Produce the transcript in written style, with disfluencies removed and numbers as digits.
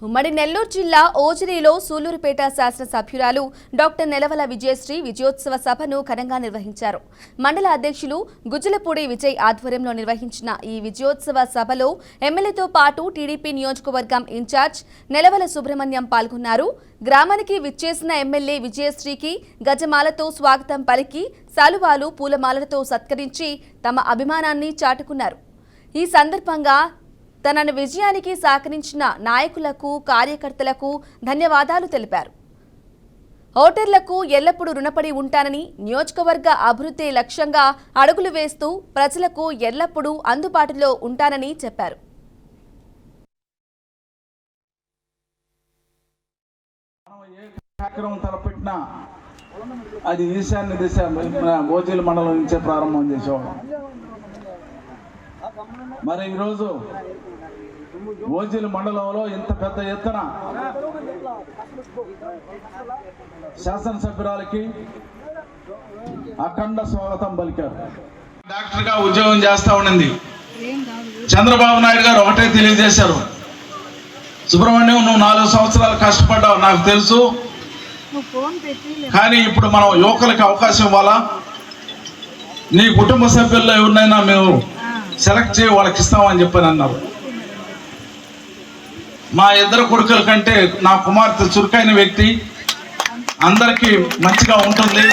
ఉమ్మడి నెల్లూరు జిల్లా ఓజిలిలో సూలూరుపేట శాసనసభ్యురాలు డాక్టర్ నెలవల విజయశ్రీ విజయోత్సవ సభను ఘనంగా నిర్వహించారు. మండల అధ్యక్షులు గుజ్జలపూడి విజయ్ ఆధ్వర్యంలో నిర్వహించిన ఈ విజయోత్సవ సభలో ఎమ్మెల్యేతో పాటు టీడీపీ నియోజకవర్గం ఇన్ఛార్జ్ నెలవల సుబ్రహ్మణ్యం పాల్గొన్నారు. గ్రామానికి విచ్చేసిన ఎమ్మెల్యే విజయశ్రీకి గజమాలతో స్వాగతం పలికి శాలువాలు పూలమాలలతో సత్కరించి తమ అభిమానాన్ని చాటుకున్నారు. ఈ సందర్భంగా తన విజయానికి సహకరించిన నాయకులకు కార్యకర్తలకు ధన్యవాదాలు తెలిపారు. ఓటర్లకు ఎల్లప్పుడూ రుణపడి ఉంటానని, నియోజకవర్గ అభివృద్ధి లక్ష్యంగా అడుగులు వేస్తూ ప్రజలకు ఎల్లప్పుడూ అందుబాటులో ఉంటానని చెప్పారు. అది ఈశాన్య దిశ ఓజిలి మండలం నుంచే ప్రారంభం చేసేవాళ్ళం. మరి ఈరోజు ఓజిలి మండలంలో ఇంత పెద్ద ఎత్తున శాసనసభ్యురాలకి అఖండ స్వాగతం పలికారు. డాక్టర్గా ఉద్యోగం చేస్తా ఉండింది. చంద్రబాబు నాయుడు గారు ఒకటే తెలియజేశారు, సుబ్రహ్మణ్యం నువ్వు 4 సంవత్సరాలు కష్టపడ్డావు నాకు తెలుసు, కానీ ఇప్పుడు మనం యువకులకి అవకాశం ఇవ్వాలా, నీ కుటుంబ సభ్యుల్లో ఎవరినైనా మేము సెలెక్ట్ చేయి వాళ్ళకి ఇస్తామని చెప్పని అన్నారు. మా 2 కొడుకుల కంటే నా కుమార్తె చురుకైన వ్యక్తి, అందరికీ మంచిగా ఉంటుంది.